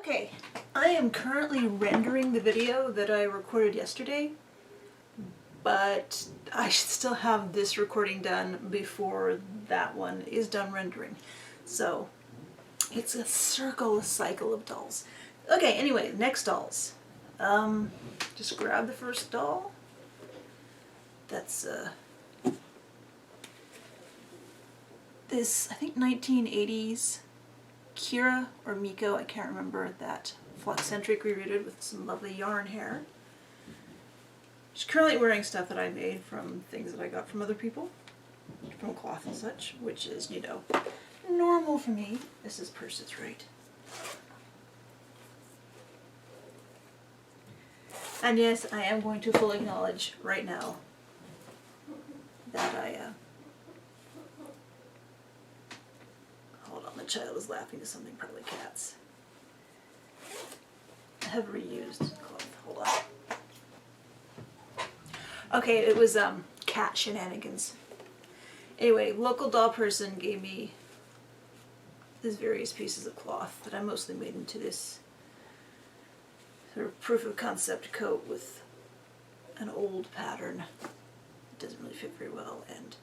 Okay, I am currently rendering the video that I recorded yesterday, but I should still have this recording done before that one is done rendering. So it's a cycle of dolls. Okay, anyway, next dolls. Just grab the first doll. That's this, I think 1980s Kira or Miko, I can't remember, that Flux-centric rerouted with some lovely yarn hair. She's currently wearing stuff that I made from things that I got from other people, from cloth and such, which is, you know, normal for me. This is purses, right? And yes, I am going to fully acknowledge right now that hold on, the child is laughing to something, probably cats. I have reused cloth, hold on. Okay, it was cat shenanigans. Anyway, local doll person gave me these various pieces of cloth that I mostly made into this sort of proof of concept coat with an old pattern. It doesn't really fit very well, and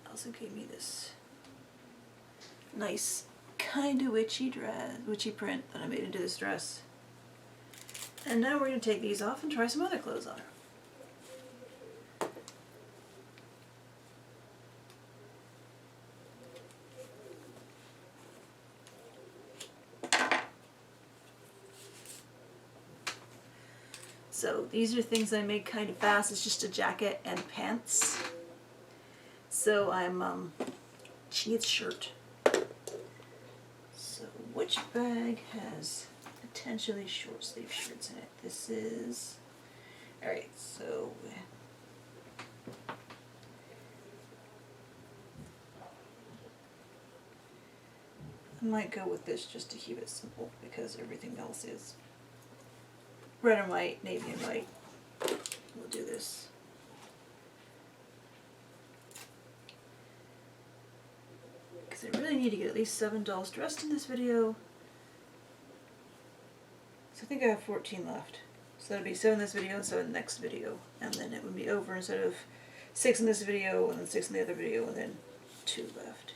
also gave me this nice kind of witchy print that I made into this dress. And now we're going to take these off and try some other clothes on her. So these are things I made kind of fast. It's just a jacket and pants. So she needs a shirt. So which bag has potentially short sleeve shirts in it? This is, alright, so I might go with this just to keep it simple because everything else is red and white, navy and white. We'll do this. Because I really need to get at least 7 dolls dressed in this video. So I think I have 14 left. So that'll be 7 in this video and 7 in the next video. And then it would be over instead of 6 in this video and then 6 in the other video and then 2 left.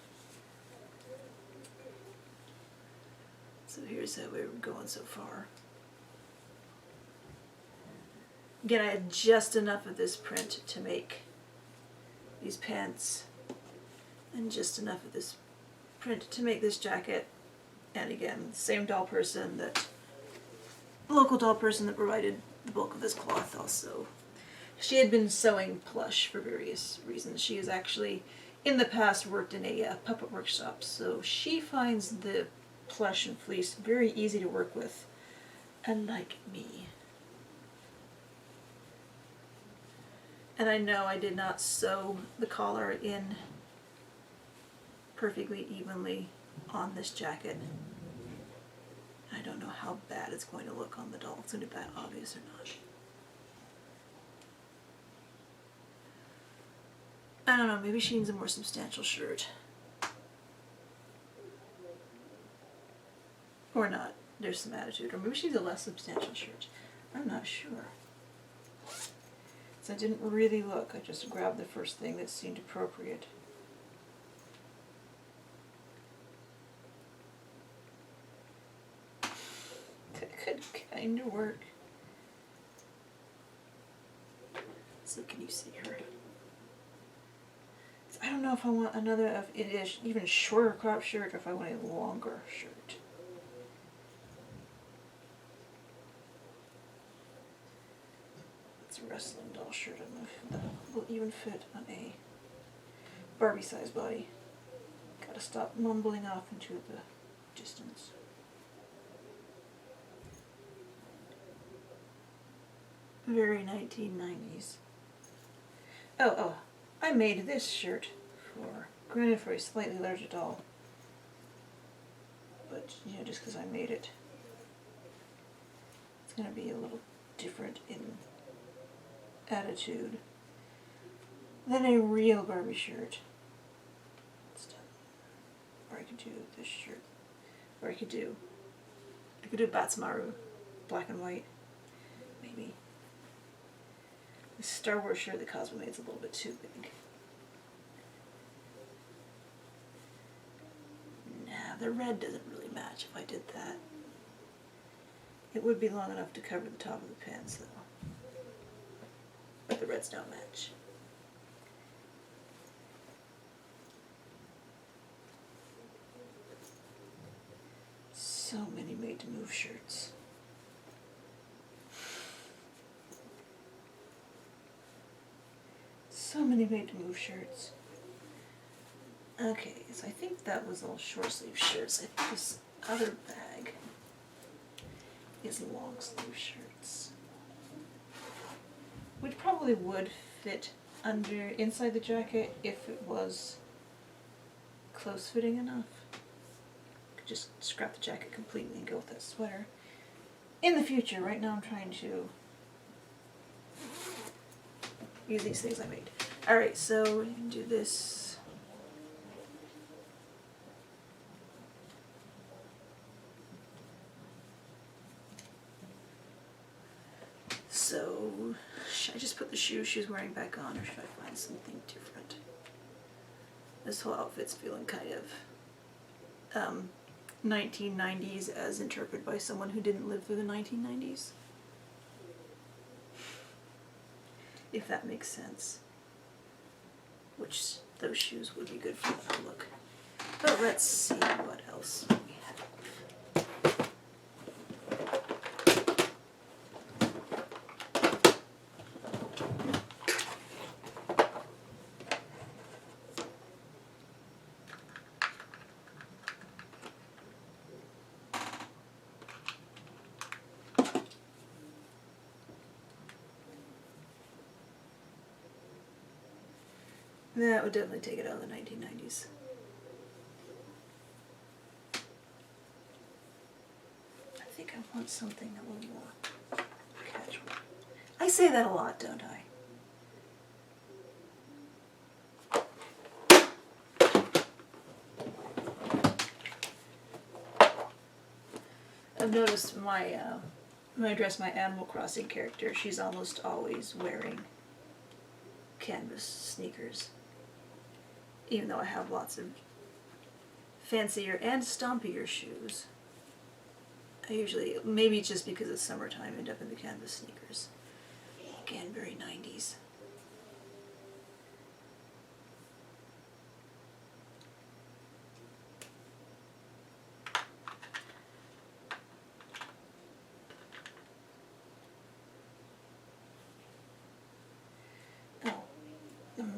So here's how we're going so far. Again, I had just enough of this print to make these pants and just enough of this print to make this jacket. And again, same doll person, that local doll person that provided the bulk of this cloth also. She had been sewing plush for various reasons. She has actually in the past worked in a puppet workshop, so she finds the plush and fleece very easy to work with, unlike me. And I know I did not sew the collar in perfectly evenly on this jacket. I don't know how bad it's going to look on the doll. It's going to be that obvious or not. I don't know, maybe she needs a more substantial shirt. Or not. There's some attitude. Or maybe she needs a less substantial shirt. I'm not sure. So I didn't really look. I just grabbed the first thing that seemed appropriate. That could kind of work. So can you see her? So I don't know if I want another even shorter crop shirt or if I want a longer shirt. It's a wrestling doll shirt. I don't know if that will even fit on a Barbie sized body. Gotta stop mumbling off into the distance. Very 1990s. Oh, I made this shirt granted for a slightly larger doll. But, you know, just because I made it, it's going to be a little different in attitude than a real Barbie shirt. Or I could do this shirt. Or I could could do Batsmaru, black and white, maybe. The Star Wars shirt that Cosmo made is a little bit too big. Nah, the red doesn't really match if I did that. It would be long enough to cover the top of the pants though. But the reds don't match. So many made-to-move shirts. So many made-to-move shirts. Okay, so I think that was all short-sleeve shirts. I think this other bag is long-sleeve shirts, which probably would fit inside the jacket if it was close-fitting enough. Could just scrap the jacket completely and go with that sweater. In the future, right now I'm trying to use these things I made. Alright, so we can do this. So, should I just put the shoes she's wearing back on, or should I find something different? This whole outfit's feeling kind of 1990s as interpreted by someone who didn't live through the 1990s. If that makes sense. Which those shoes would be good for that look. But let's see what else we have. That would definitely take it out of the 1990s. I think I want something a little more casual. I say that a lot, don't I? I've noticed when I dress my Animal Crossing character, she's almost always wearing canvas sneakers. Even though I have lots of fancier and stompier shoes, I usually, maybe just because it's summertime, end up in the canvas sneakers. Again, very 90s.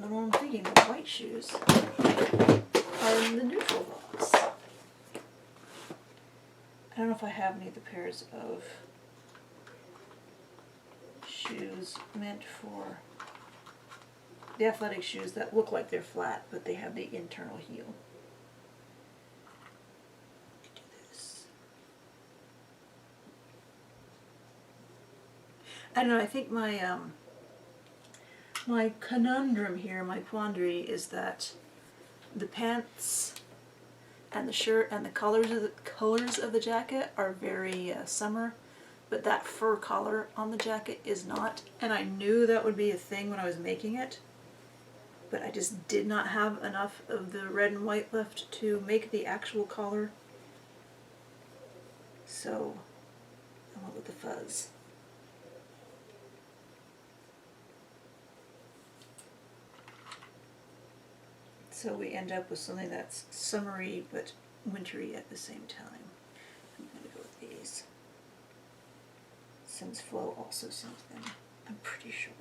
I'm thinking the white shoes are in the neutral box. I don't know if I have any of the pairs of shoes meant for the athletic shoes that look like they're flat, but they have the internal heel. Do this. I don't know, I think my my conundrum here, my quandary, is that the pants and the shirt and the colors of the jacket are very summer, but that fur collar on the jacket is not. And I knew that would be a thing when I was making it, but I just did not have enough of the red and white left to make the actual collar. So I went with the fuzz. So we end up with something that's summery but wintry at the same time. I'm going to go with these, since Flo also sent them, I'm pretty sure.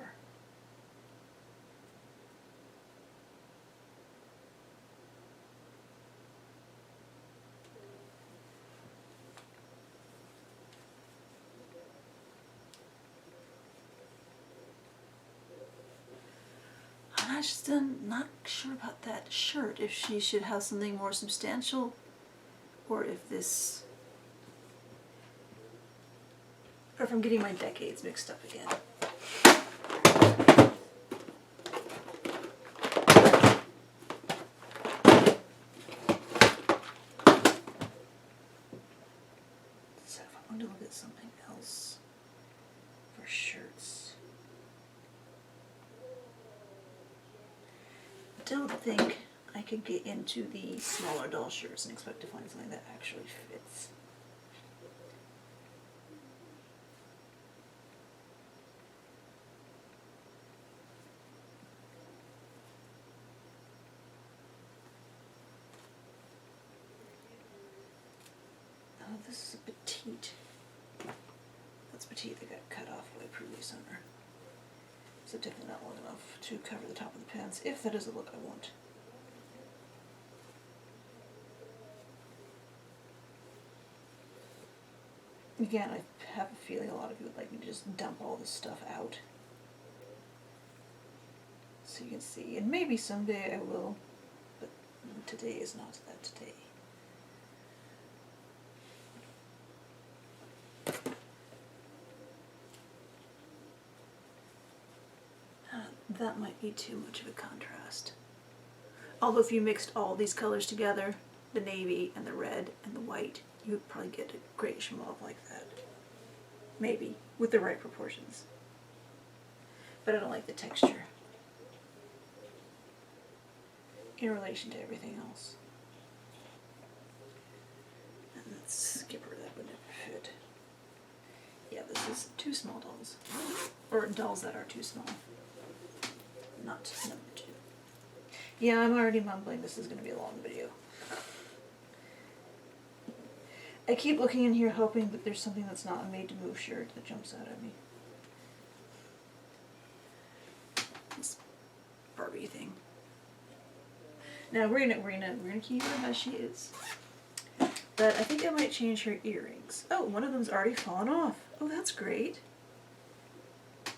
I'm just not sure about that shirt, if she should have something more substantial, or if this, or if I'm getting my decades mixed up again. So if I'm I want to look at something else for shirts. Don't think I could get into the smaller doll shirts and expect to find something that actually fits. Oh, this is a petite. That's petite that got cut off by a previous owner. So definitely not long enough to cover the top of the pants, if that is the look I want. Again, I have a feeling a lot of you would like me to just dump all this stuff out. So you can see, and maybe someday I will, but today is not that today. That might be too much of a contrast. Although if you mixed all these colors together, the navy and the red and the white, you would probably get a grayish mauve like that. Maybe, with the right proportions. But I don't like the texture in relation to everything else. And that skipper, that would never fit. Yeah, this is two small dolls. Or dolls that are too small. Not number 2. Yeah, I'm already mumbling. This is going to be a long video. I keep looking in here hoping that there's something that's not a made-to-move shirt that jumps out at me. This Barbie thing. Now we're gonna keep her as she is. But I think I might change her earrings. Oh, one of them's already fallen off. Oh, that's great. I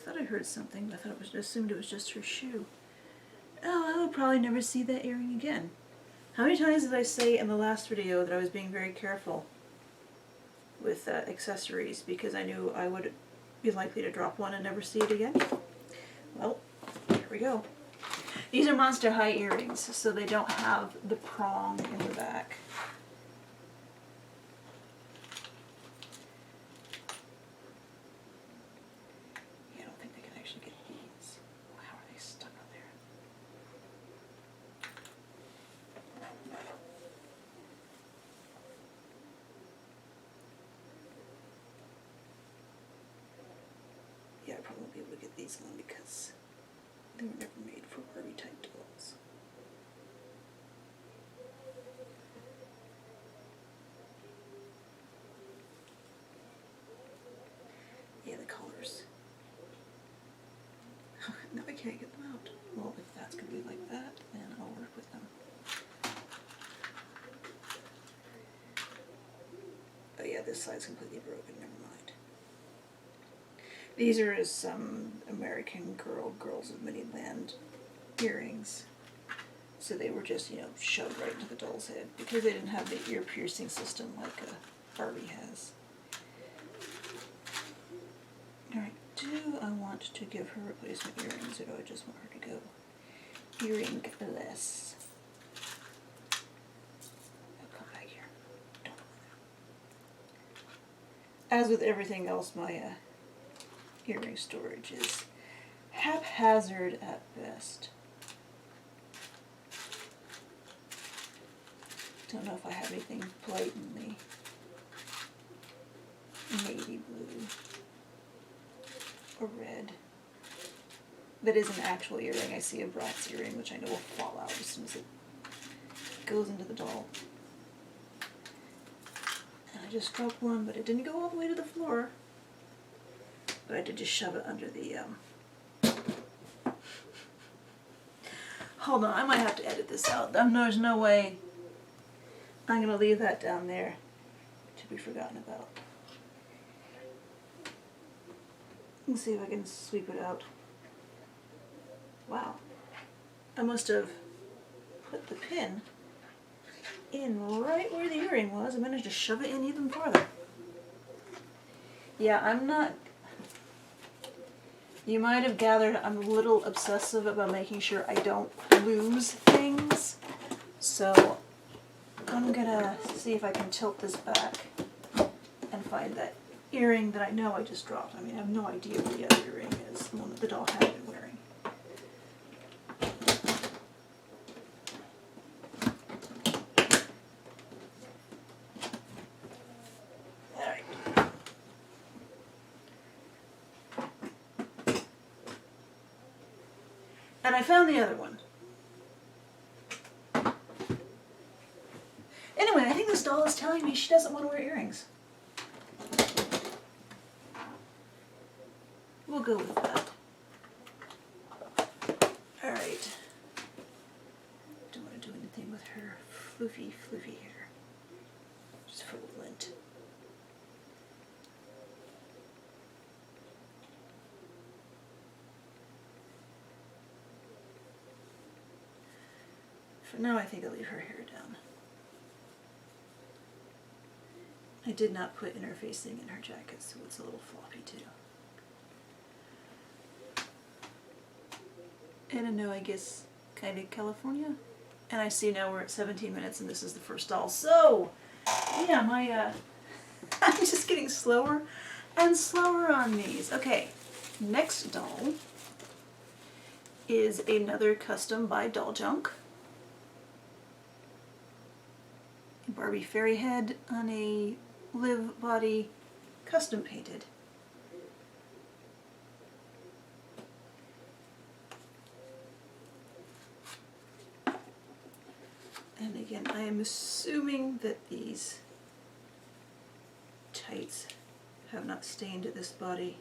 thought I heard something, but I thought assumed it was just her shoe. Oh, I will probably never see that earring again. How many times did I say in the last video that I was being very careful with accessories because I knew I would be likely to drop one and never see it again? Well, here we go. These are Monster High earrings, so they don't have the prong in the back. Yeah, I don't think they can actually get these. How are they stuck on there? Yeah, I probably won't be able to get these on because they were never made for Barbie type dolls. Yeah, the colors. Now I can't get them out. Well, if that's going to be like that, then I'll work with them. Oh yeah, this side's completely broken, never mind. These are some American Girls of Miniland earrings. So they were just, shoved right into the doll's head because they didn't have the ear piercing system like Barbie has. Alright, do I want to give her replacement earrings or do I just want her to go earring-less? Oh, come back here. Don't go there. As with everything else, my earring storage is haphazard at best. Don't know if I have anything blatantly navy blue or red. That is an actual earring. I see a Bratz earring, which I know will fall out as soon as it goes into the doll. And I just dropped one, but it didn't go all the way to the floor. But I did just shove it under the, Hold on, I might have to edit this out. There's no way I'm going to leave that down there to be forgotten about. Let's see if I can sweep it out. Wow. I must have put the pin in right where the earring was. I managed to shove it in even farther. Yeah, I'm not... You might have gathered I'm a little obsessive about making sure I don't lose things. So I'm gonna see if I can tilt this back and find that earring that I know I just dropped. I mean, I have no idea what the other earring is, the one that the doll had been wearing. Alright. And I found the other one. Anyway, I think this doll is telling me she doesn't want to wear earrings. We'll go with that. Alright. Don't want to do anything with her floofy hair. Just full of lint. For now, I think I'll leave her hair down. I did not put interfacing in her jacket, so it's a little floppy too. And I know, I guess, kind of California. And I see now we're at 17 minutes and this is the first doll. So, yeah, I'm just getting slower and slower on these. Okay, next doll is another custom by Doll Junk. Barbie fairy head on a live body, custom painted. And again, I am assuming that these tights have not stained this body.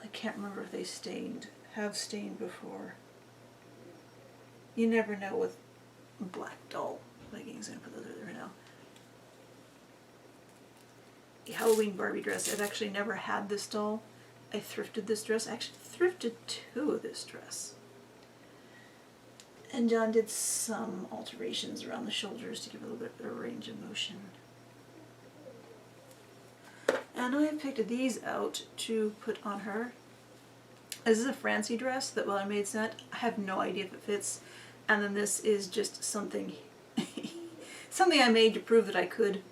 I can't remember if they have stained before. You never know with black doll leggings. I'm gonna put those there now. A Halloween Barbie dress. I've actually never had this doll. I thrifted this dress. I actually thrifted two of this dress. And John did some alterations around the shoulders to give it a little bit of range of motion. And I picked these out to put on her. This is a Francie dress that I made set. I have no idea if it fits. And then this is just something something I made to prove that I could,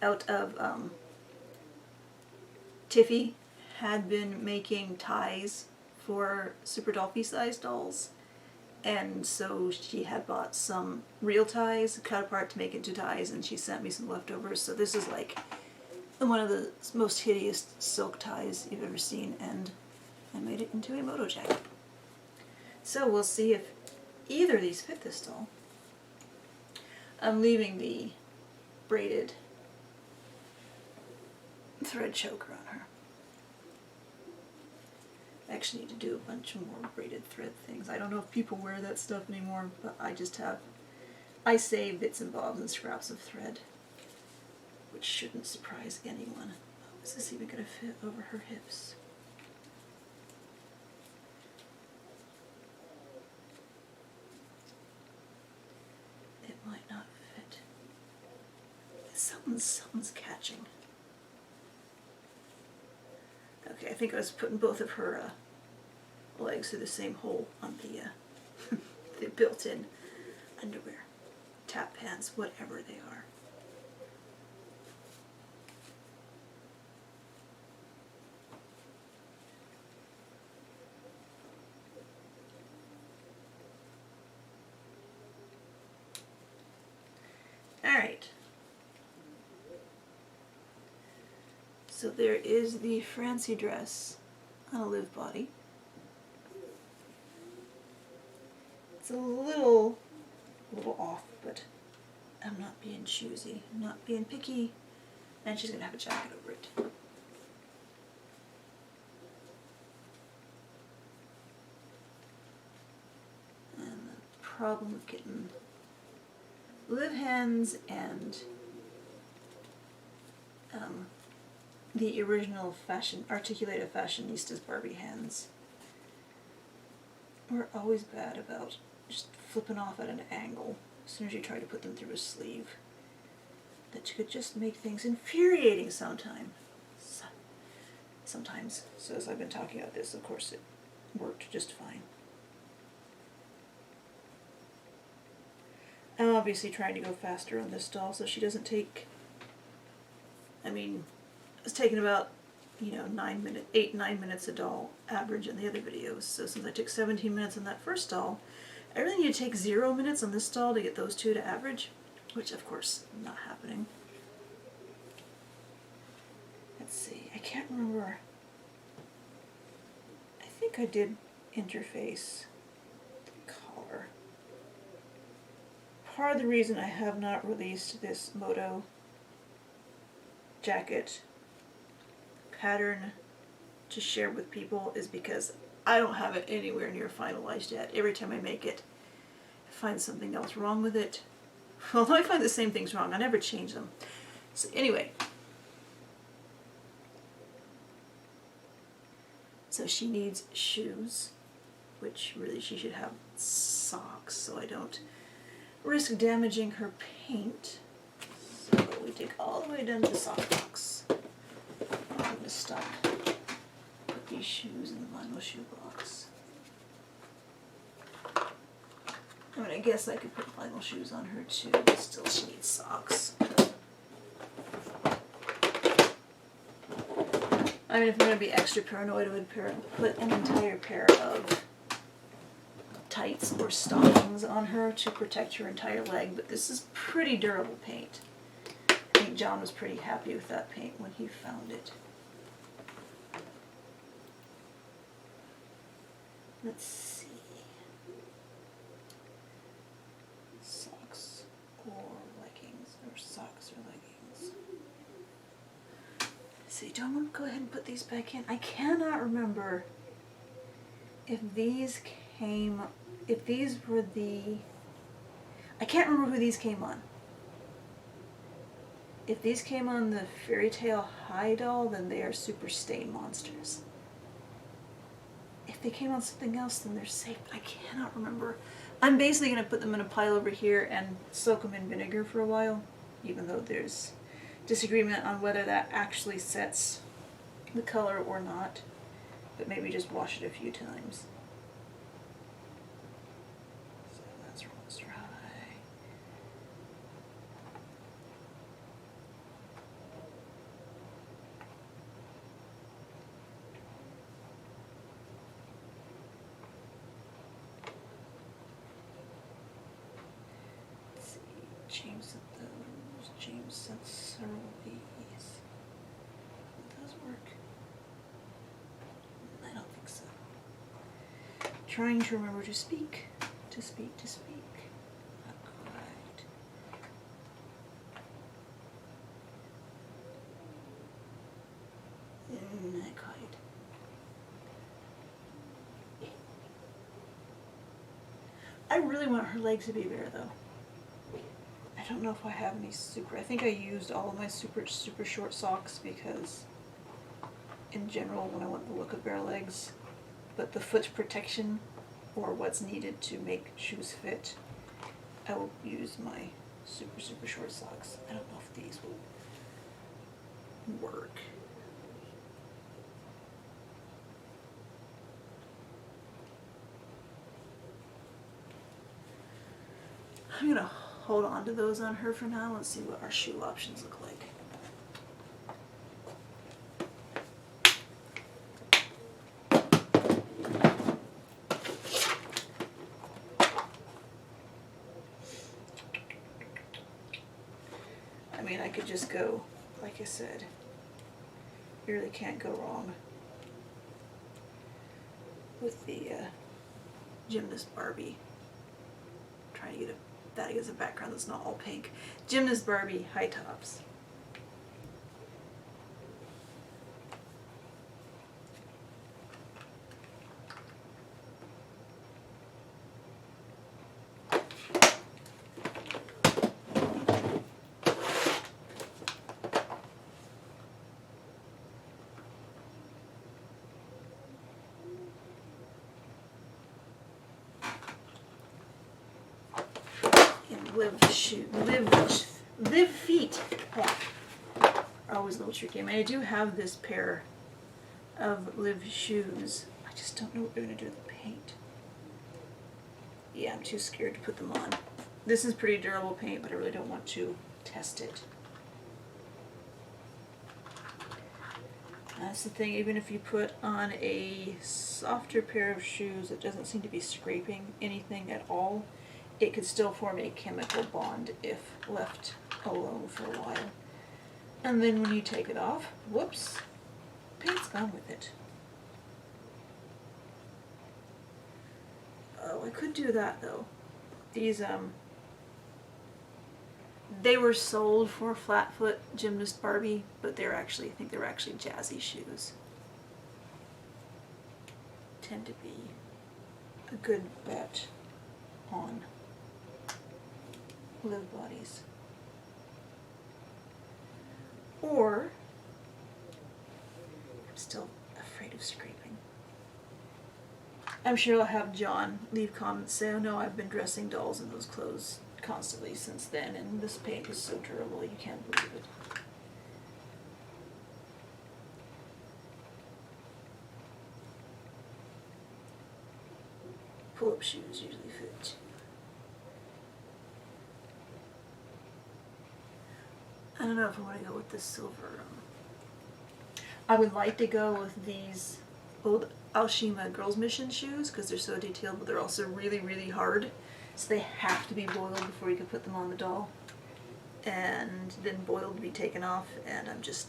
out of Tiffy had been making ties for Super Dollfie sized dolls, and so she had bought some real ties cut apart to make into ties, and she sent me some leftovers. So this is like one of the most hideous silk ties you've ever seen, and I made it into a moto jacket. So we'll see if either of these fit this doll. I'm leaving the braided thread choker on her. I actually need to do a bunch more braided thread things. I don't know if people wear that stuff anymore, but I save bits and bobs and scraps of thread, which shouldn't surprise anyone. Oh, is this even going to fit over her hips? It might not fit. Something's catching. Okay, I think I was putting both of her legs through the same hole on the the built-in underwear, tap pants, whatever they are. Alright. So there is the Francie dress on a live body. It's a little off, but I'm not being choosy. I'm not being picky. And she's going to have a jacket over it. And the problem with getting live hands and the original articulated fashionistas Barbie hands were always bad about just flipping off at an angle as soon as you try to put them through a sleeve. That you could just make things infuriating sometimes. So as I've been talking about this, of course it worked just fine. I'm obviously trying to go faster on this doll so she doesn't take, I mean, it's taking about, 9 minutes a doll average in the other videos. So since I took 17 minutes on that first doll, I really need to take 0 minutes on this doll to get those two to average, which of course not happening. Let's see, I can't remember. I think I did interface the collar. Part of the reason I have not released this Moto jacket pattern to share with people is because I don't have it anywhere near finalized yet. Every time I make it, I find something else wrong with it. Although I find the same things wrong, I never change them. So anyway, so she needs shoes, which really she should have socks so I don't risk damaging her paint. So we dig all the way down to the sock box. I'm going to stop. Put these shoes in the vinyl shoe box. I mean, I guess I could put vinyl shoes on her too, but still she needs socks. I mean, if I'm going to be extra paranoid, I would put an entire pair of tights or stockings on her to protect her entire leg, but this is pretty durable paint. I think John was pretty happy with that paint when he found it. Let's see. Socks or leggings, or socks or leggings. Let's see, do I want to go ahead and put these back in? I cannot remember if these were the, I can't remember who these came on. If these came on the Fairy Tale High doll, then they are super stain monsters. If they came on something else, then they're safe. I cannot remember. I'm basically going to put them in a pile over here and soak them in vinegar for a while, even though there's disagreement on whether that actually sets the color or not. But maybe just wash it a few times. So that's Rose Dry. Let's see, James sent those. James sent several of these. Would those work? I don't think so. Trying to remember to speak. To speak. Not quite. Not quite. I really want her legs to be bare though. I don't know if I have any I think I used all of my super short socks because in general when I want the look of bare legs, but the foot protection or what's needed to make shoes fit, I will use my super short socks. I don't know if these will work. I'm going to hold on to those on her for now and see what our shoe options look like. I mean, I could just go, like I said, you really can't go wrong with the Gymnast Barbie. Trying to get that as a background that's not all pink. Gymnast Barbie high tops. Live feet are always a little tricky. I mean, I do have this pair of Live shoes. I just don't know what we're going to do with the paint. Yeah, I'm too scared to put them on This is pretty durable paint, but I really don't want to test it. That's the thing, even if you put on a softer pair of shoes that doesn't seem to be scraping anything at all, it could still form a chemical bond if left alone for a while. And then when you take it off, whoops, paint's gone with it. Oh, I could do that though. These, they were sold for Flatfoot Gymnast Barbie, but they're actually, I think they're actually jazzy shoes. Tend to be a good bet on live bodies. Or, I'm still afraid of scraping. I'm sure I'll have John leave comments say, oh no, I've been dressing dolls in those clothes constantly since then, and this paint is so durable you can't believe it. Pull-up shoes usually fit too. I don't know if I want to go with this silver. I would like to go with these old Alshima Girls Mission shoes because they're so detailed, but they're also really, really hard. So they have to be boiled before you can put them on the doll. And then boiled to be taken off, and I'm just,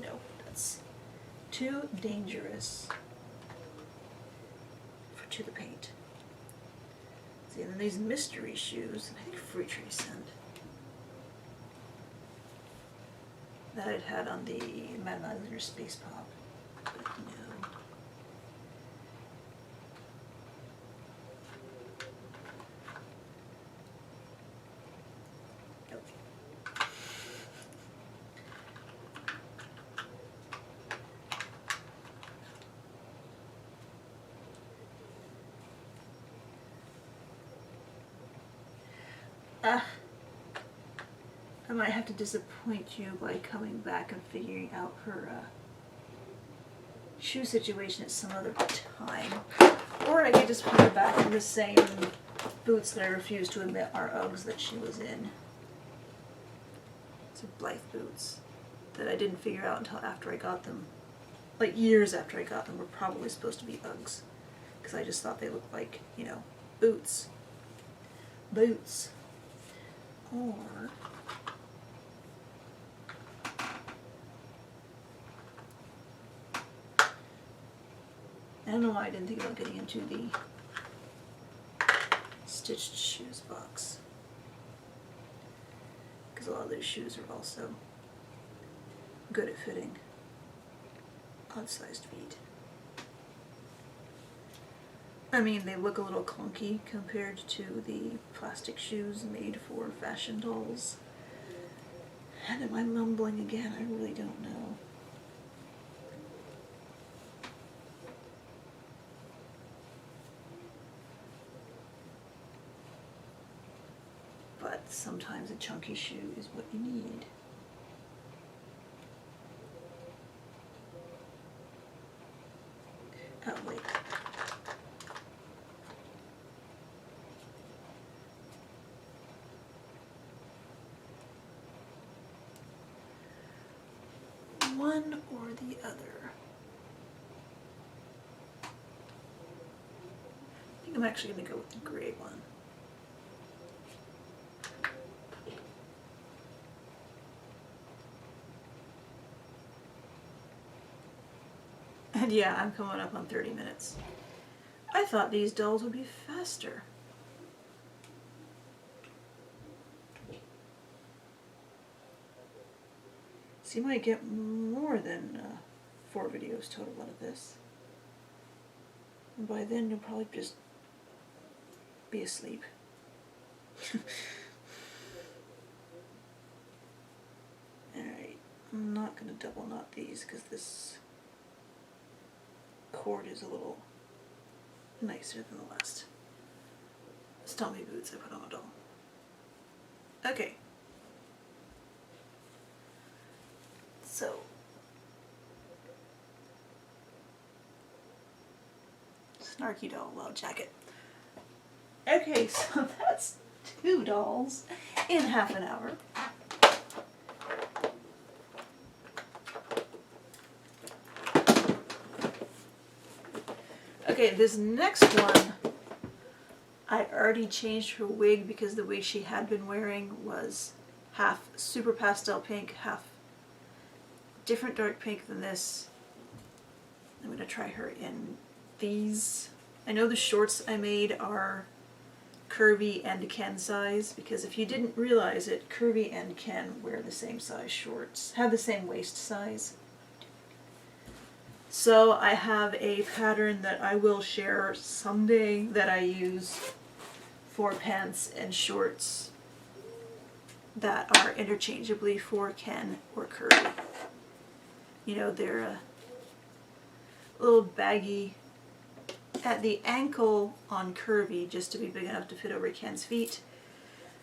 no, that's too dangerous to the paint. See, and then these mystery shoes, I think Fruit Tree sent, that I'd had on the Madame Alexander Space Pop, but no. I might have to disappoint you by coming back and figuring out her shoe situation at some other time. Or I could just put her back in the same boots that I refuse to admit are Uggs that she was in. These are Blythe boots that I didn't figure out until after I got them. Like years after I got them, were probably supposed to be Uggs. Because I just thought they looked like, you know, boots. Boots. Or I don't know why I didn't think about getting into the stitched shoes box. Because a lot of those shoes are also good at fitting odd-sized feet. I mean, they look a little clunky compared to the plastic shoes made for fashion dolls. And am I mumbling again? I really don't know. But sometimes a chunky shoe is what you need. Oh, wait. One or the other. I think I'm actually going to go with the gray one. And yeah, I'm coming up on 30 minutes. I thought these dolls would be faster. So you might get more than 4 videos total out of this. And by then you'll probably just be asleep. Alright, I'm not going to double knot these because this cord is a little nicer than the last Stompy boots I put on a doll. Okay. So, snarky doll, well, jacket. Okay, so that's 2 dolls in half an hour. Okay, this next one, I already changed her wig because the wig she had been wearing was half super pastel pink, half different dark pink than this. I'm going to try her in these. I know the shorts I made are Curvy and Ken size, because if you didn't realize it, Curvy and Ken wear the same size shorts, have the same waist size. So I have a pattern that I will share someday that I use for pants and shorts that are interchangeably for Ken or Curvy. You know, they're a little baggy at the ankle on Curvy, just to be big enough to fit over Ken's feet.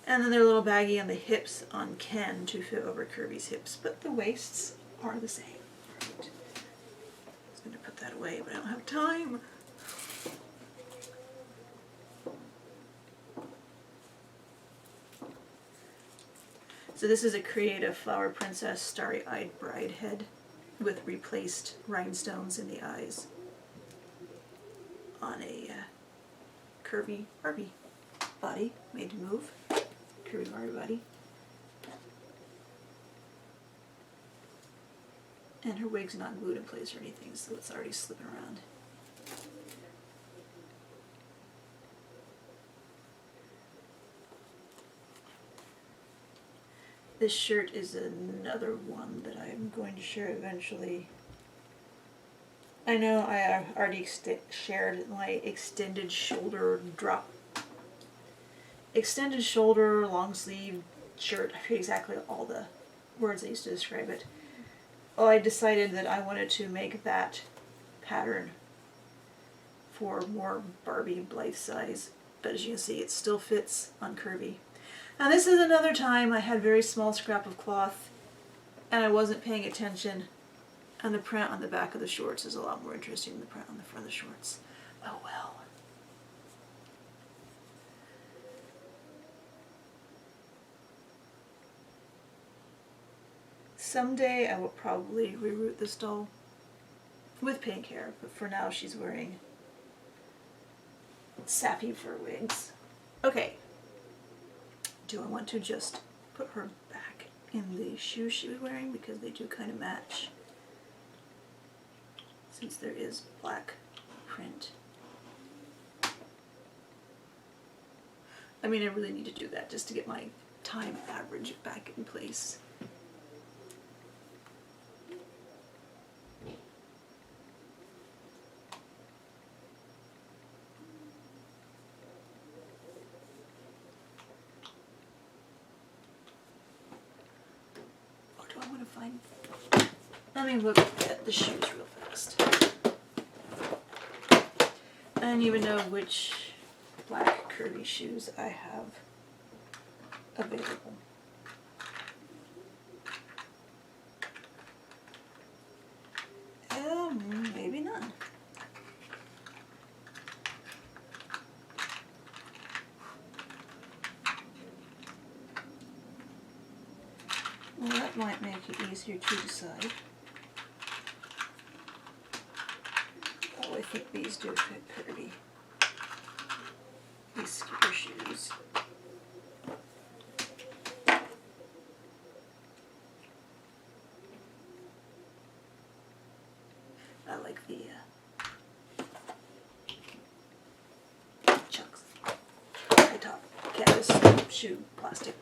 And then they're a little baggy on the hips on Ken to fit over Curvy's hips. But the waists are the same. Right. I was going to put that away, but I don't have time. So this is a creative Flower Princess Starry-Eyed Bride head with replaced rhinestones in the eyes on a curvy Barbie body, made to move. Curvy Barbie body. And her wig's not glued in place or anything, so it's already slipping around. This shirt is another one that I'm going to share eventually. I know I already shared my extended shoulder long sleeve shirt. I forget exactly all the words I used to describe it. Well, I decided that I wanted to make that pattern for more Barbie Blythe size, but as you can see, it still fits on Curvy. Now this is another time I had very small scrap of cloth and I wasn't paying attention, and the print on the back of the shorts is a lot more interesting than the print on the front of the shorts. Oh well. Someday I will probably reroute this doll with pink hair, but for now she's wearing sappy fur wigs. Okay. Do I want to just put her back in the shoes she was wearing, because they do kind of match, since there is black print. I mean, I really need to do that just to get my time average back in place. Let me look at the shoes real fast. I don't even know which black curvy shoes I have available. Maybe none. Well, that might make it easier to decide. Oh, I think these do fit Curvy. These skitter shoes. I like the chunks. High top canvas shoe plastic.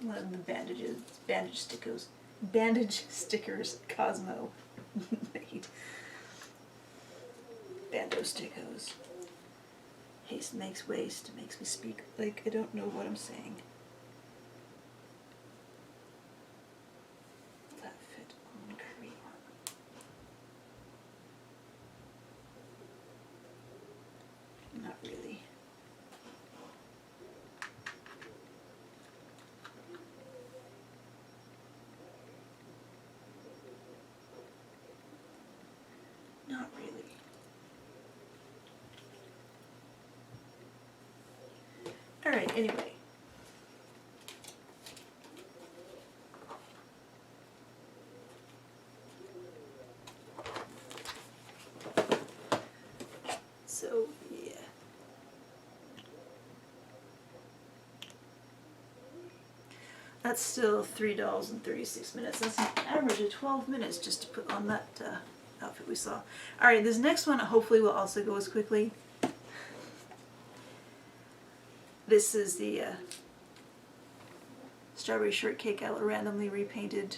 One of the bandage stickers Cosmo made. Bando stickos. Haste makes waste, makes me speak like I don't know what I'm saying. Will that fit on Curvy? Alright, anyway. So, yeah. That's still $3.36. That's an average of 12 minutes just to put on that outfit we saw. Alright, this next one hopefully will also go as quickly. This is the strawberry shortcake I randomly repainted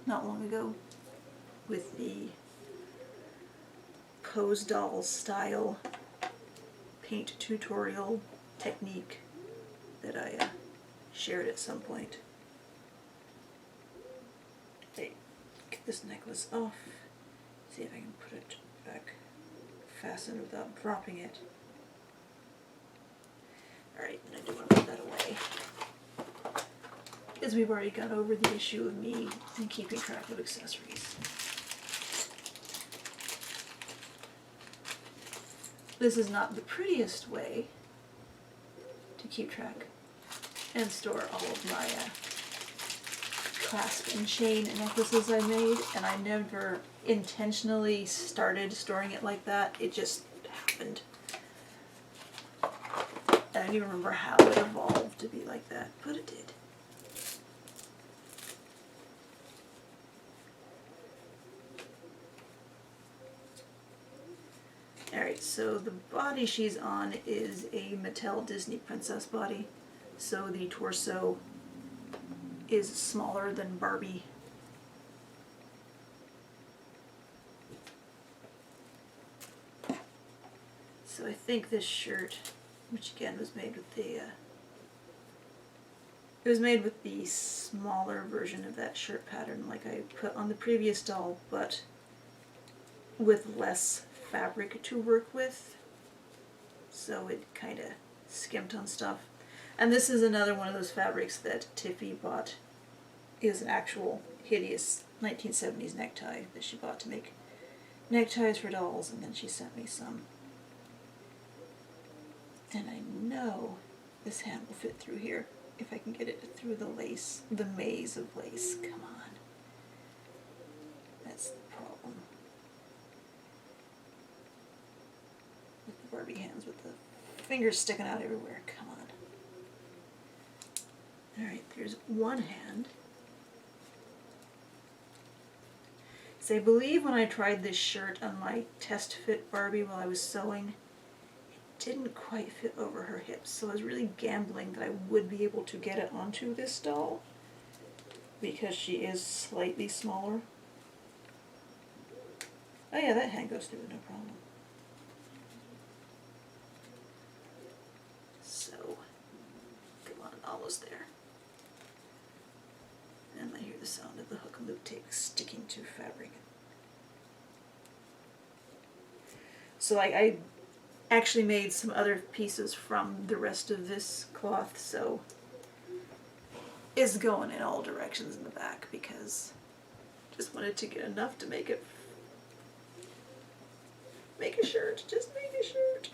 not long ago with the Pose Doll style paint tutorial technique that I shared at some point. Hey, get this necklace off. See if I can put it back fastened without dropping it. Alright, then I do want to put that away. Because we've already gone over the issue of me and keeping track of accessories. This is not the prettiest way to keep track and store all of my clasp and chain necklaces I made, and I never intentionally started storing it like that. It just happened. I don't even remember how it evolved to be like that, but it did. Alright, so the body she's on is a Mattel Disney Princess body, so the torso is smaller than Barbie. So I think this shirt, which again was made with the, it was made with the smaller version of that shirt pattern like I put on the previous doll, but with less fabric to work with, so it kind of skimped on stuff. And this is another one of those fabrics that Tiffy bought. It was an actual hideous 1970s necktie that she bought to make neckties for dolls, and then she sent me some. And I know this hand will fit through here if I can get it through the lace, the maze of lace. Come on. That's the problem. With the Barbie hands with the fingers sticking out everywhere. Come on. Alright, there's one hand. So I believe when I tried this shirt on my test fit Barbie while I was sewing, it didn't quite fit over her hips, so I was really gambling that I would be able to get it onto this doll because she is slightly smaller. Oh yeah, that hand goes through it, no problem. So, come on, almost there. And I hear the sound of the hook and loop tape sticking to fabric. So I actually made some other pieces from the rest of this cloth, so it's going in all directions in the back because I just wanted to get enough to make it, make a shirt, just make a shirt.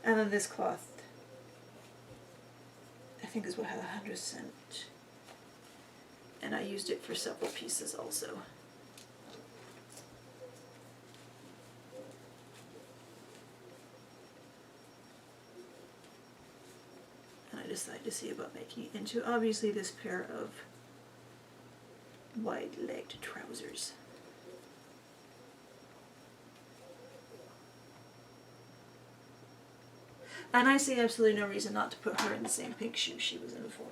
And then this cloth, I think is what had 100%, and I used it for several pieces also. And I decided to see about making it into obviously this pair of wide-legged trousers. And I see absolutely no reason not to put her in the same pink shoes she was in before.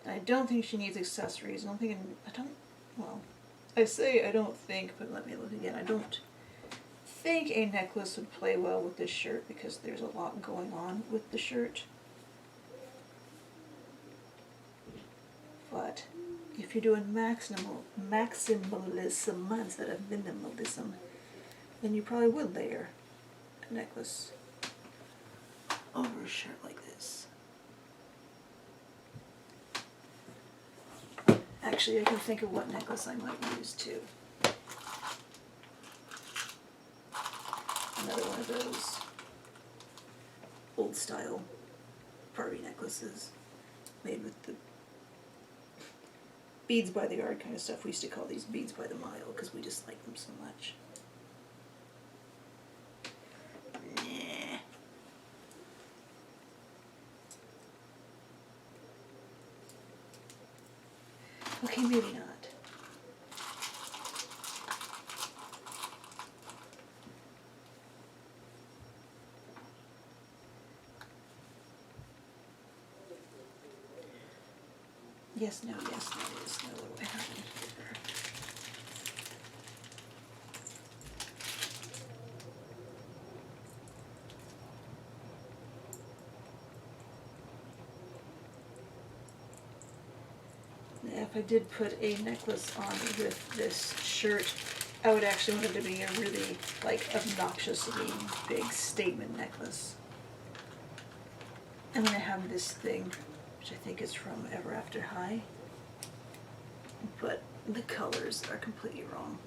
I don't think she needs accessories. I say I don't think, but let me look again. I don't think a necklace would play well with this shirt because there's a lot going on with the shirt. But if you're doing maximalism instead of minimalism, then you probably would layer a necklace over a shirt like this. Actually, I can think of what necklace I might use too. Another one of those old style Barbie necklaces made with the beads by the yard kind of stuff. We used to call these beads by the mile because we just like them so much. Nah. Okay, maybe not. Yes, no, yes, no, yes, no. What do I have in here? Now, if I did put a necklace on with this shirt, I would actually want it to be a really, like, obnoxiously big statement necklace. And then I have this thing, which I think is from Ever After High, but the colors are completely wrong.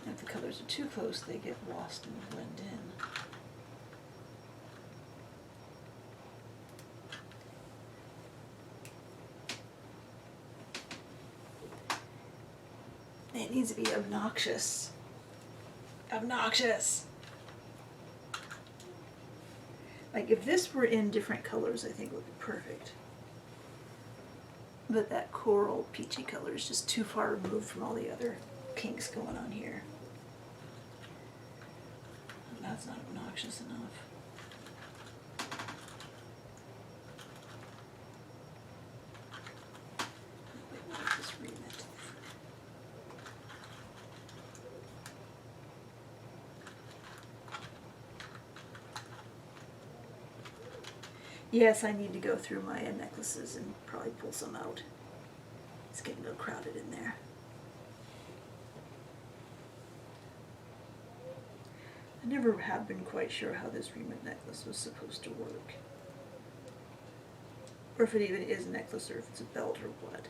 And if the colors are too close, they get lost and blend in. It needs to be obnoxious. Obnoxious! Like, if this were in different colors, I think it would be perfect. But that coral peachy color is just too far removed from all the other pinks going on here. That's not obnoxious enough. Wait, what is this remit? Yes, I need to go through my necklaces and probably pull some out. It's getting a little crowded in there. I never have been quite sure how this remit necklace was supposed to work. Or if it even is a necklace or if it's a belt or what.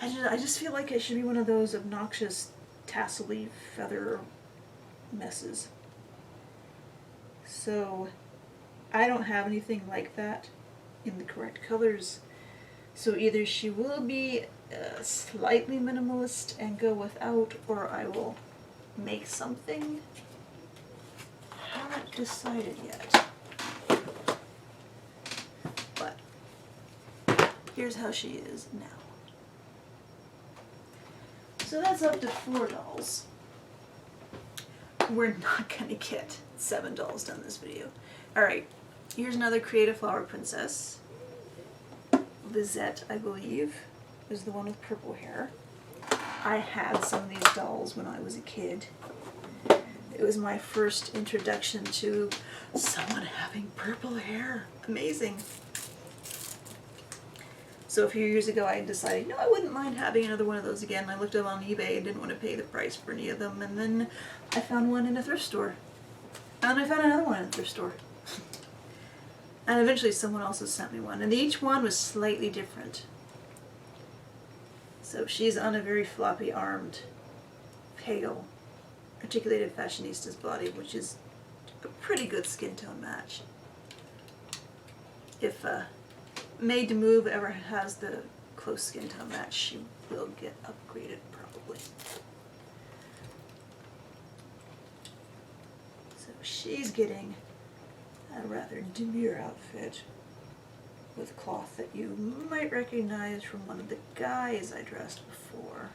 I just feel like it should be one of those obnoxious tassel-y feather messes. So I don't have anything like that in the correct colors. So either she will be slightly minimalist and go without, or I will make something. I haven't decided yet. But here's how she is now. So that's up to 4 dolls. We're not going to get 7 dolls done this video. Alright, here's another Creative Flower Princess. Lizette, I believe, is the one with purple hair. I had some of these dolls when I was a kid. It was my first introduction to someone having purple hair. Amazing. So a few years ago I decided, no, I wouldn't mind having another one of those again. I looked up on eBay and didn't want to pay the price for any of them. And then I found one in a thrift store. And I found another one in a thrift store. And eventually someone else has sent me one. And each one was slightly different. So she's on a very floppy-armed, pale, articulated fashionista's body, which is a pretty good skin tone match. If Made to Move ever has the close skin tone match, she will get upgraded probably. So she's getting a rather demure outfit with cloth that you might recognize from one of the guys I dressed before.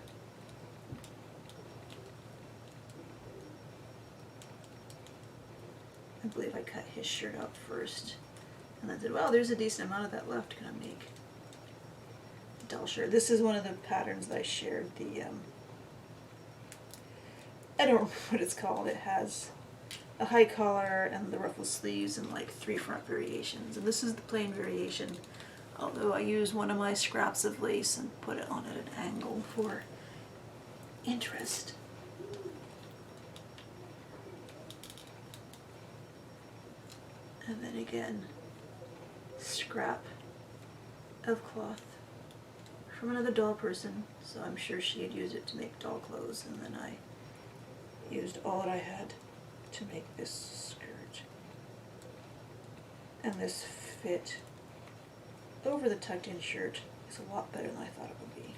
I believe I cut his shirt out first. And I said, well, there's a decent amount of that left. Can I make a doll shirt? This is one of the patterns that I shared. The I don't remember what it's called. It has a high collar and the ruffled sleeves and like 3 front variations. And this is the plain variation. Although I use one of my scraps of lace and put it on at an angle for interest. And then again, scrap of cloth from another doll person, so I'm sure she had used it to make doll clothes, and then I used all that I had to make this skirt. And this fit over the tucked-in shirt is a lot better than I thought it would be.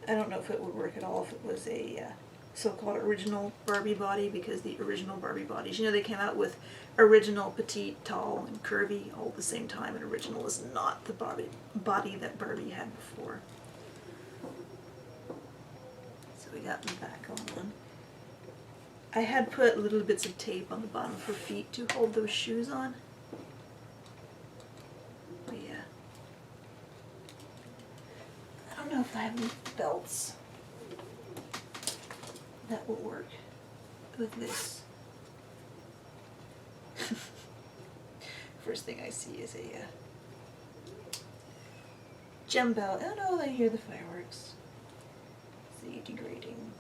I don't know if it would work at all if it was a so-called original Barbie body, because the original Barbie bodies, you know, they came out with original, petite, tall, and curvy all at the same time, and original is not the body that Barbie had before. So we got the back on. I had put little bits of tape on the bottom of her feet to hold those shoes on. But yeah. I don't know if I have any belts that will work with this. First thing I see is a gem belt. Oh no, I hear the fireworks. See, degrading.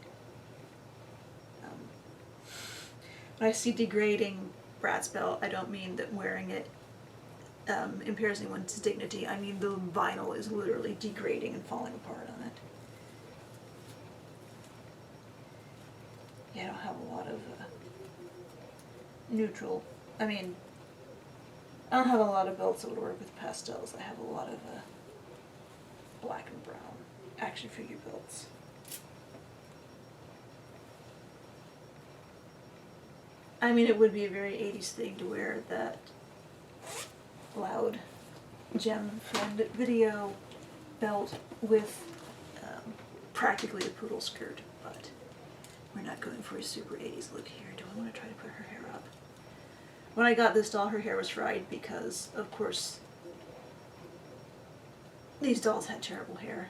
When I see degrading Bratz belt, I don't mean that wearing it impairs anyone's dignity. I mean the vinyl is literally degrading and falling apart on it. Yeah, I don't have a lot of neutral. I mean, I don't have a lot of belts that would work with pastels. I have a lot of black and brown action figure belts. I mean, it would be a very 80s thing to wear that loud gem friend video belt with practically a poodle skirt, but we're not going for a super 80s look here. Do I want to try to put her hair up? When I got this doll, her hair was fried because, of course, these dolls had terrible hair.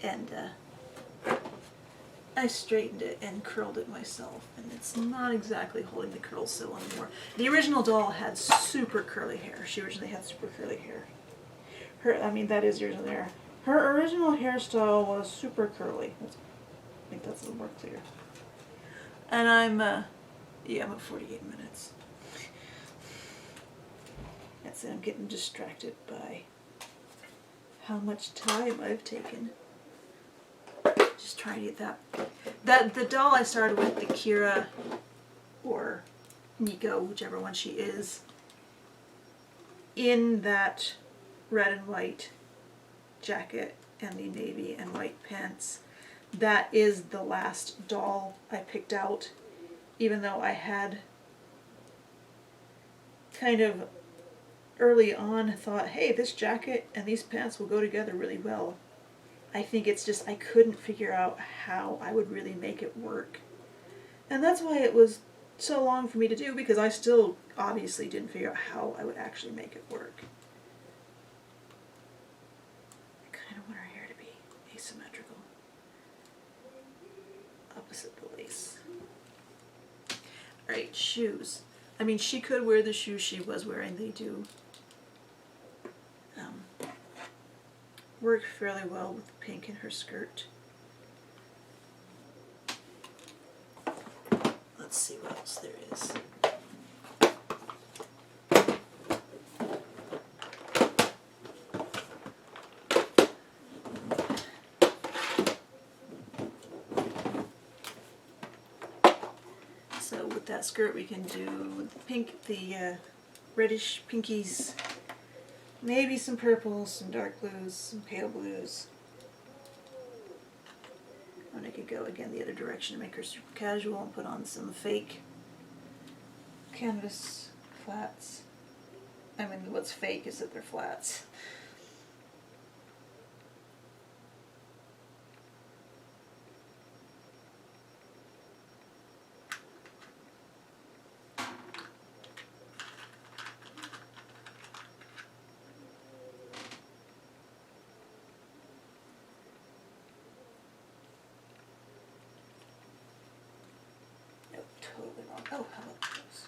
And I straightened it and curled it myself, and it's not exactly holding the curls so anymore. The original doll had super curly hair. She originally had super curly hair. I mean, that is yours in there. Her original hairstyle was super curly. I think that's a little more clear. And I'm at 48 minutes. That's it, I'm getting distracted by how much time I've taken. Just trying to get that. The doll I started with, the Kira or Nico, whichever one she is, in that red and white jacket and the navy and white pants. That is the last doll I picked out, even though I had kind of early on thought, hey, this jacket and these pants will go together really well. I think it's just I couldn't figure out how I would really make it work. And that's why it was so long for me to do, because I still obviously didn't figure out how I would actually make it work. I kind of want her hair to be asymmetrical. Opposite the lace. Alright, shoes. I mean, she could wear the shoes she was wearing. They do work fairly well with the pink in her skirt. Let's see what else there is. So with that skirt we can do the pink, the reddish pinkies, maybe some purples, some dark blues, some pale blues. And I could go again the other direction to make her super casual and put on some fake canvas flats. I mean, what's fake is that they're flats. Totally totally wrong. Oh, how about those?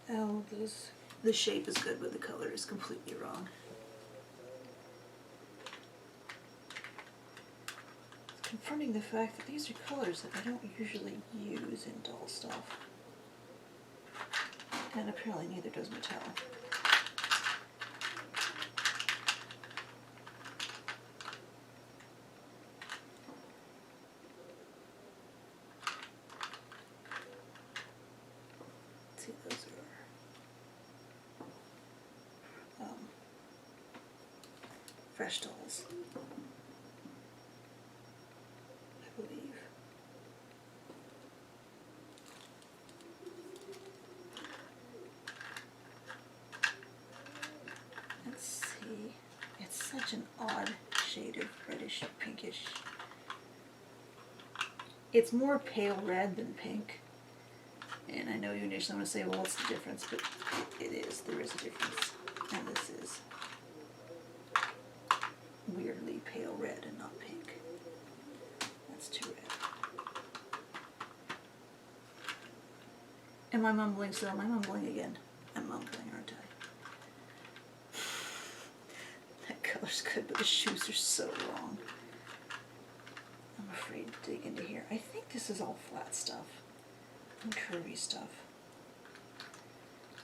Oh, those. The shape is good, but the color is completely wrong. It's confronting the fact that these are colors that I don't usually use in doll stuff. And apparently neither does Mattel. Let's see, those are fresh dolls, I believe. Let's see. It's such an odd shade of reddish pinkish. It's more pale red than pink. And I know you initially want to say, well, what's the difference? But it is. There is a difference. And this is weirdly pale red and not pink. That's too red. Am I mumbling still? Am I mumbling again? I'm mumbling, aren't I? That color's good, but the shoes are so wrong. I'm afraid to dig into here. I think this is all flat stuff and curvy stuff.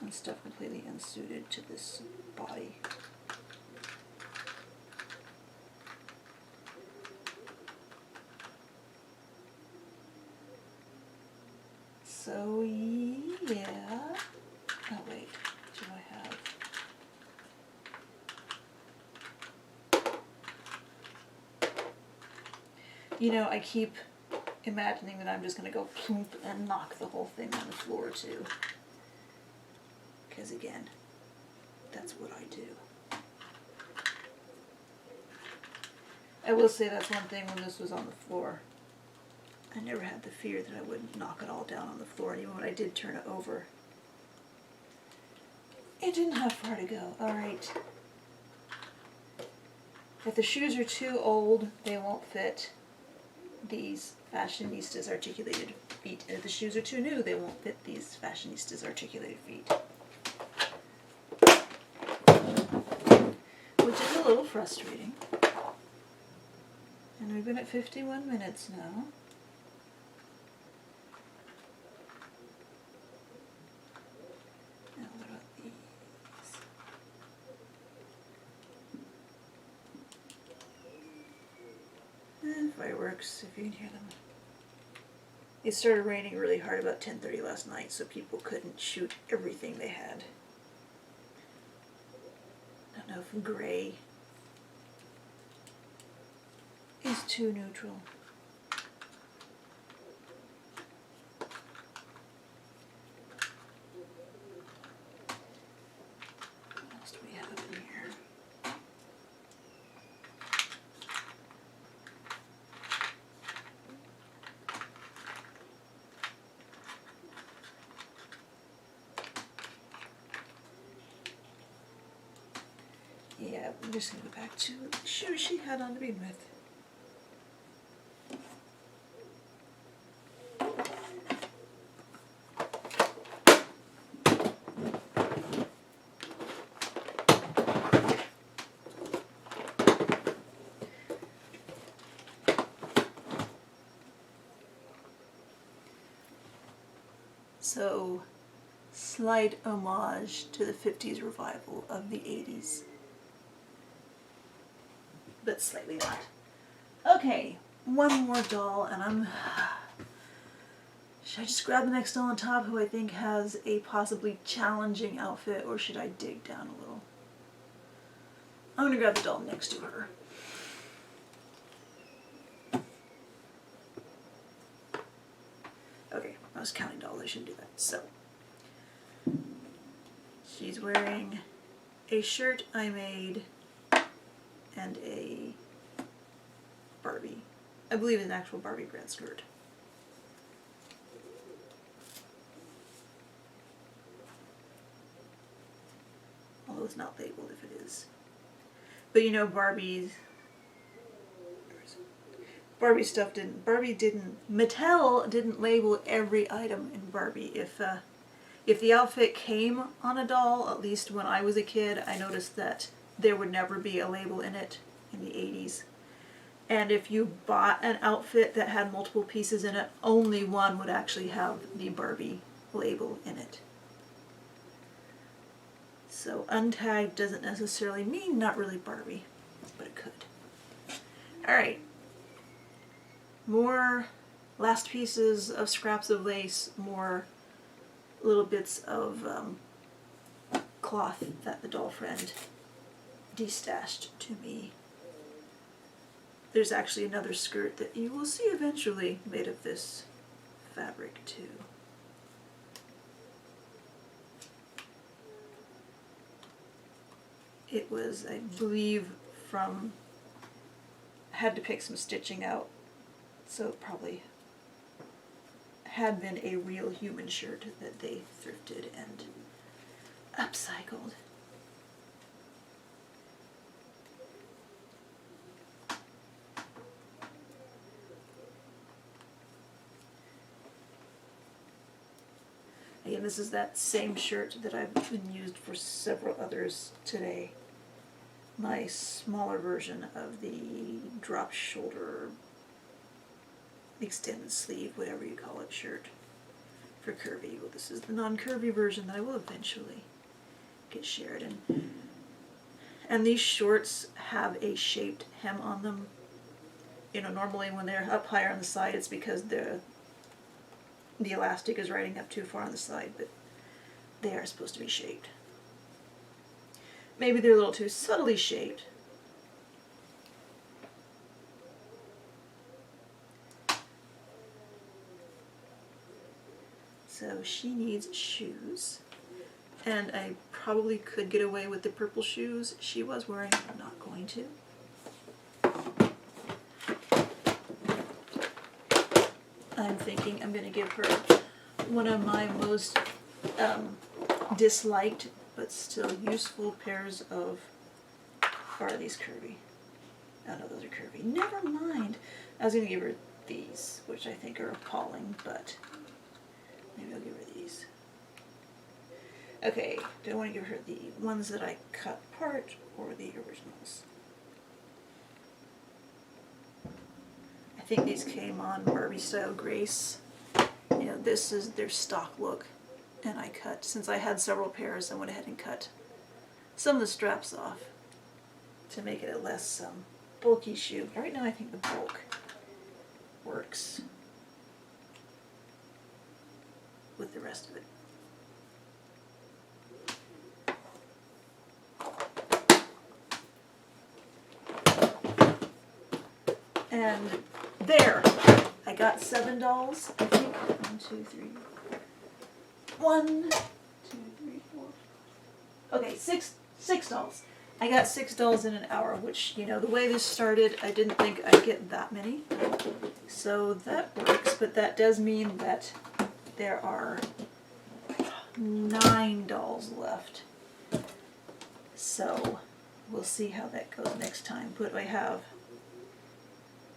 And stuff completely unsuited to this body. So yeah. Oh wait, do I have? You know, I keep imagining that I'm just going to go plump and knock the whole thing on the floor too. Because again, that's what I do. I will say that's one thing when this was on the floor. I never had the fear that I would knock it all down on the floor, and even when I did turn it over, it didn't have far to go. Alright. If the shoes are too old, they won't fit these fashionistas' articulated feet. And if the shoes are too new, they won't fit these fashionistas' articulated feet. Which is a little frustrating. And we've been at 51 minutes now. Now what about these? Fireworks, if you can hear them. It started raining really hard about 10:30 last night, so people couldn't shoot everything they had. I don't know if gray is too neutral. What else do we have in here? Yeah, I'm just going to go back to the shoes she had on to begin with. So, slight homage to the 50s revival of the 80s. But slightly not. Okay, one more doll, and should I just grab the next doll on top who I think has a possibly challenging outfit, or should I dig down a little? I'm going to grab the doll next to her. Okay, I was counting dolls, I shouldn't do that. So, she's wearing a shirt I made and a Barbie. I believe it's an actual Barbie brand skirt. Although it's not labeled if it is. But you know, Mattel didn't label every item in Barbie. If the outfit came on a doll, at least when I was a kid, I noticed that there would never be a label in it in the 80s. And if you bought an outfit that had multiple pieces in it, only one would actually have the Barbie label in it. So untagged doesn't necessarily mean not really Barbie, but it could. Alright. More last pieces of scraps of lace, more little bits of cloth that the doll friend destashed to me. There's actually another skirt that you will see eventually made of this fabric too. It was, I believe, had to pick some stitching out, so it probably had been a real human shirt that they thrifted and upcycled. Again, this is that same shirt that I've been used for several others today. My smaller version of the drop shoulder, extended sleeve, whatever you call it, shirt for curvy. Well, this is the non-curvy version that I will eventually get shared in. And these shorts have a shaped hem on them. You know, normally when they're up higher on the side, it's because the elastic is riding up too far on the side, but they are supposed to be shaped. Maybe they're a little too subtly shaped. So she needs shoes, and I probably could get away with the purple shoes she was wearing. I'm not going to. I'm thinking I'm going to give her one of my most disliked but still useful pairs of, or are these curvy? Oh no, those are curvy. Never mind. I was going to give her these, which I think are appalling, but maybe I'll give her these. Okay, do I want to give her the ones that I cut apart or the originals? I think these came on Barbie Style Grace. You know, this is their stock look. And I cut, since I had several pairs, I went ahead and cut some of the straps off to make it a less bulky shoe. Right now I think the bulk works with the rest of it. And there! I got 7 dolls, I think. 1, 2, 3. 1, 2, 3, 4. Okay, six dolls. I got 6 dolls in an hour, which, you know, the way this started, I didn't think I'd get that many. So that works, but that does mean that there are 9 dolls left. So we'll see how that goes next time. What do I have?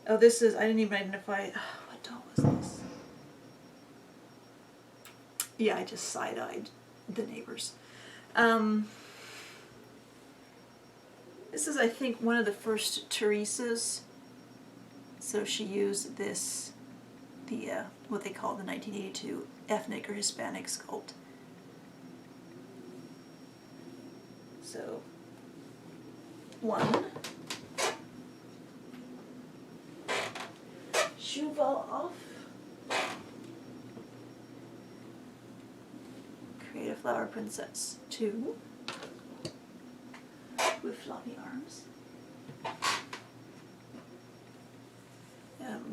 Oh, this is, I didn't even identify, what doll was this? Yeah, I just side-eyed the neighbors. This is, I think, one of the first Teresa's. So she used this, what they call the 1982 ethnic or Hispanic sculpt. So, 1. Shoe fall off. Create a flower princess. 2. With floppy arms.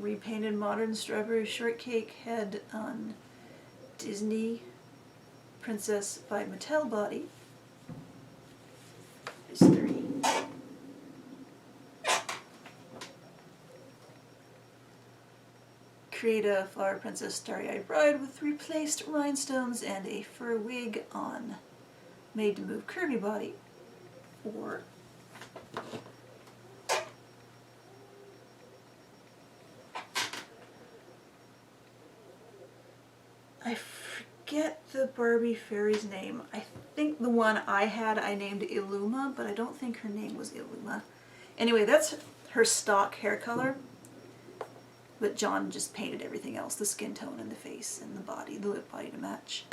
Repainted modern strawberry shortcake head on Disney princess by Mattel body. There's 3. Create a flower princess starry-eyed bride with replaced rhinestones and a fur wig on made to move curvy body. 4. forget the Barbie fairy's name. I think the one I had I named Illuma, but I don't think her name was Illuma. Anyway, that's her stock hair color. But John just painted everything else, the skin tone and the face and the body, the lip body to match.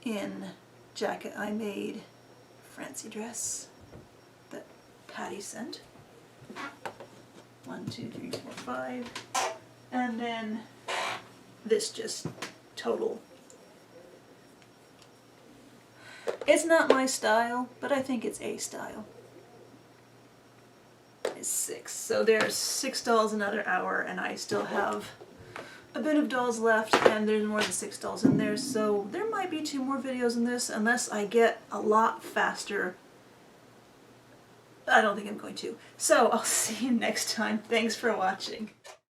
In jacket I made fancy dress that Patty sent. 1, 2, 3, 4, 5. And then this just total. It's not my style, but I think it's a style. It's 6. So there's 6 dolls another hour, and I still have a bit of dolls left, and there's more than 6 dolls in there, so there might be 2 more videos in this unless I get a lot faster. I don't think I'm going to. So I'll see you next time. Thanks for watching.